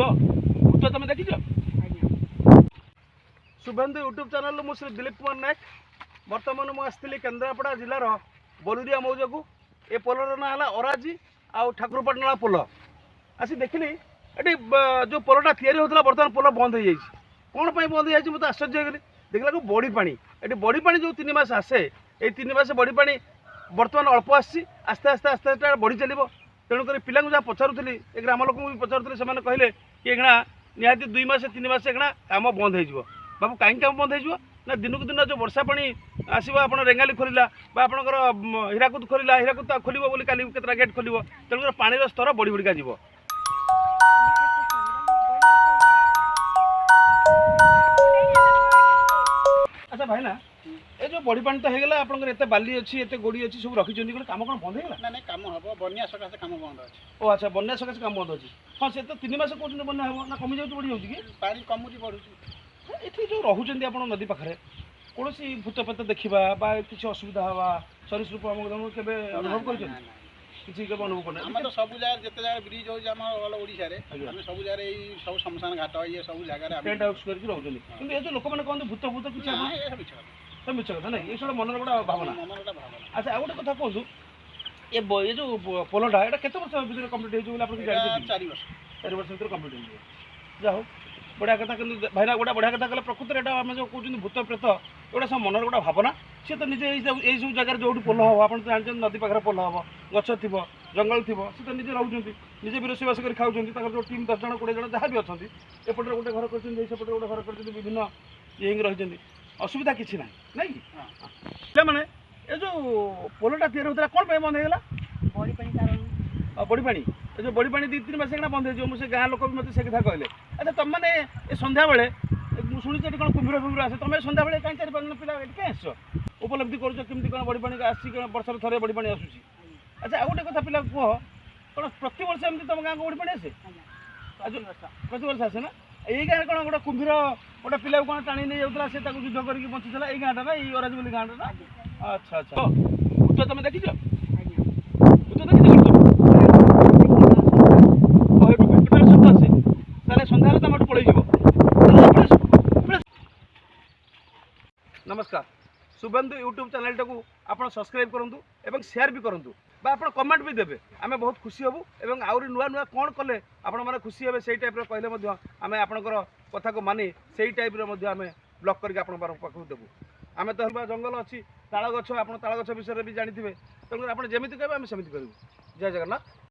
ଭୂତ ତମେ ଦେଖିଛ? शुभेन्दु यूट्यूब चैनल मु श्री दिलीप कुमार नायक। बर्तमान मुझे आसती केन्द्रापड़ा जिलार बोलुरिया मौजा को ए पोलर ना है अराजी आउ ठाकुरपाटनाला पोल आसी देखिली ये जो पोलटा या बर्तमान पोल बंद हो जाए कौन बंद हो जाए मतलब आश्चर्य गली देखला बड़ी पानी ये बड़ी पानी जो 3 मास आसे ये 3 मास बड़ी पानी बर्तमान अल्प आस्ते आस्ते आस्ते आस्ते बढ़ी चलो तेणुक पिला जहाँ पचारूली ए ग्राम लोक भी पचारूली से कहले कि एगणा निहाती 2 मास 3 मास एगणा काम बंद हो बाबू कहीं काम बंद हो ना दिन को दिन जो वर्षा पानी आसो आप रेंगाली खोलिला आपंकर हीराकुद खोलिला हीराकुद खोल बोली काली केतटा गेट खोल तेणुकर पानी स्तर बढ़ी बढ़िका जीव। अच्छा भाईना ये जो बड़ी पानी तो होगा आपंकर एत बाली अच्छी एत गोड़ी अच्छी सब रखी काम कौन बंद होगा? ना कम हम बन्या सकाशे काम बंद अच्छे। ओ अच्छा बन्या सकाशे काम बंद अच्छी। हाँ से तो 3 मास कहते बन्या हम ना कमी जाऊँ बढ़ी जाऊँ कि पानी कमुची बढ़ुची ये जो रोचे आप नदी पाखे कौन भूत पेत देखा किसी असुविधा हवा सरीसृप के अनुभव कर किसी के अनुभव करना आम तो सब जगह जिते जगह ब्रिज हो ओडिशा रे हम सब जगह ये सब शमशान घाट ये सब जगह टेंट हाउस करके रोचनी किंतु ये जो लोक मैंने कहते भूत भूत किसी सब मिछ कथा ना ये सब मन गोटे भावना। अच्छा आ गोटे कथा कहूँ ये जो पोलटा ये केते वर्ष भीतर कंप्लीट हो 4 वर्ष 4 वर्ष भीतर कंप्लीट हो जा हो बढ़िया कथा कि भाईना गोटे बढ़िया कथा कहले प्रकृति एटा आम जो कहते भूत प्रेत एगुड़ा सब मनर गोटे भावना सी तो निजे यही सब जगह जो पोल हम आप जानते नदी पाखे पोल हम गछ थी जंगल थी सी तो निजे रोचे निजे भी रोषेबास कर खाऊँ जो टीम 10 जन 20 जन जहाँ भी अच्छा एपटे गोटे घर करपटे गोटे घर कर विभिन्न ये रही असुविधा किसी ना नहीं मैंने ये जो पोलटा या होता कौन बंद होगा? बड़ी पानी ये जो बड़ी पानी 2-3 मास बंद हो मुझे गाँ लोक भी मतलब से कथा कहले। अच्छा तुम मैंने ये सन्ध्या बेले शुणी कौन कुम्भीर फुम्भीर आसे तुम सन्ध्या बेले कहीं 4-5 जन पिला क्या आस उपलब्धि करमती कौन बड़ी पानी आसी वर्ष थे बड़ी पानी आसूसी? अच्छा आ गोटे कथा पिला कह कौन प्रति वर्ष एमती तुम गाँव को बड़ी पानी आसे? प्रति वर्ष आसे ना यही गाँव कौन गोटे कुम्भीर गोटे पिला कौन टाणी नहीं जाऊला से युद्ध करके बचुला यही गाँटा ना ये अराज बोली गाँटा ना? अच्छा अच्छा भूत तुम देखीच भूत देखीच सन्ध्या तुम पड़े नमस्कार शुभेन्दु यूट्यूब चैनल टाक आप सब्सक्राइब करूँ और शेयर भी करूँ आप कमेंट भी देवे आम बहुत खुशी हबू और आउरी नुआ नुआ कौन कले आपण मैंने खुशी हे से टाइप कहले आम आपंकर कथा को मानी से टाइप आम ब्लॉग करके पाखक देवु आम तो जंगल अच्छी ताल गछ आप ताल गछ विषय भी जानते तेणुकर आप जमी कहे आम सेमती करूँ। जय जगन्नाथ।